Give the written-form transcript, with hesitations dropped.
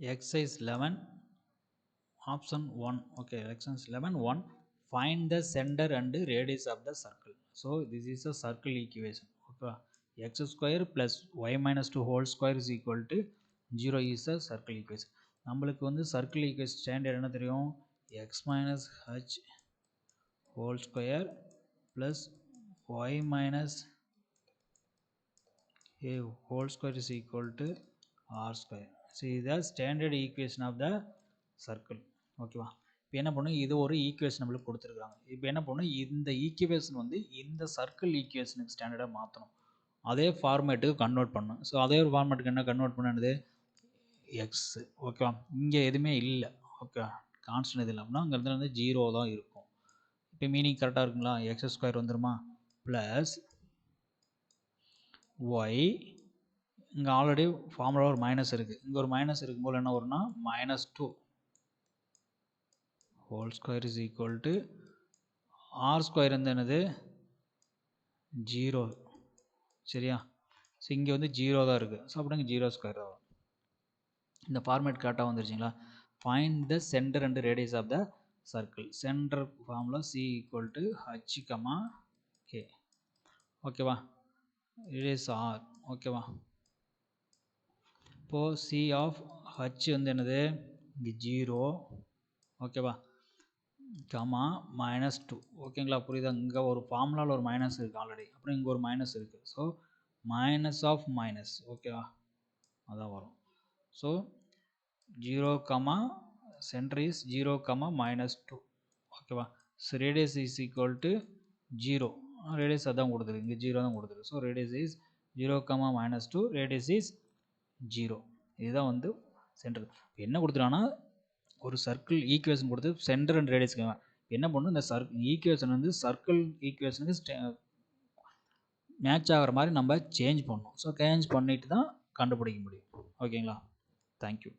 exercise 11 option 1. Okay, exercise 11 1. Find the center and radius of the circle. So this is a circle equation. Okay, x square plus y minus 2 whole square is equal to 0 is a circle equation. நம்மளுக்கு வந்து circle equation standard என்ன தெரியும், x minus h whole square plus y minus a whole square is equal to r square. So இது தான் standard equation of the circle. ஓகேவா, இப்போ என்ன பண்ணும், இது ஒரு ஈக்குவேஷன் நம்மளுக்கு கொடுத்துருக்காங்க. இப்போ என்ன பண்ணும், இந்த ஈக்குவேஷன் வந்து இந்த சர்க்கிள் ஈக்குவேஷனுக்கு ஸ்டாண்டர்டாக மாற்றணும், அதே ஃபார்மேட்டுக்கு கன்வெர்ட் பண்ணணும். ஸோ அதே ஒரு ஃபார்மேட்டுக்கு என்ன கன்வெர்ட் பண்ணது, எக்ஸ். ஓகேவா, இங்கே எதுவுமே இல்லை. ஓகே, கான்ஸ்டன்ட் இது இல்லை அப்படின்னா அங்கே இருந்து 0 தான் இருக்கும். இப்போ மீனிங் கரெக்டாக இருக்குங்களா, எக்ஸ் ஸ்கொயர் வந்துருமா ப்ளஸ் ஒய், இங்கே ஆல்ரெடி ஃபார்முலா ஒரு மைனஸ் இருக்குது, இங்கே ஒரு மைனஸ் இருக்கும்போது என்ன வரும்னா -2 whole square is equal to r square வந்து என்னது 0. சரியா, ஸோ இங்கே வந்து 0 தான் இருக்குது. ஸோ அப்படிங்க 0 ஸ்கொயர் தான் வரும். இந்த ஃபார்மேட் கரெக்டாக வந்துருச்சிங்களா. Find the centre and radius of the circle. Centre formula c equal to h, k. ஓகேவா, ரேடியஸ் r. ஓகேவா, இப்போது c ஆஃப் h வந்து என்னது இங்கே 0. ஓகேவா, கமா -2. ஓகேங்களா, புரியுதா, இங்கே ஒரு ஃபார்முலாவில் ஒரு மைனஸ் இருக்குது ஆல்ரெடி, அப்புறம் இங்கே ஒரு மைனஸ் இருக்குது. So minus of minus. ஓகேவா, அதான் வரும். So 0 comma center is 0 comma -2. ஓகேவா, so radius is equal to 0. Radius அதான் கொடுத்துருக்கு, இங்கே 0 தான் கொடுத்துருக்கு. So radius is 0 comma -2, radius is 0. இதுதான் வந்து சென்டர். என்ன கொடுத்துருக்காங்கன்னா ஒரு சர்க்கிள் ஈக்குவேஷன் கொடுத்து சென்டர் அண்ட் ரேடியஸ்க்கு என்ன பண்ணும், இந்த ஈக்குவேஷன் வந்து சர்க்கிள் ஈக்குவேஷனுக்கு மேட்ச் ஆகிற மாதிரி நம்ம சேஞ்ச் பண்ணணும். ஸோ சேஞ்ச் பண்ணிட்டு தான் கண்டுபிடிக்க முடியும். ஓகேங்களா, தேங்க்யூ.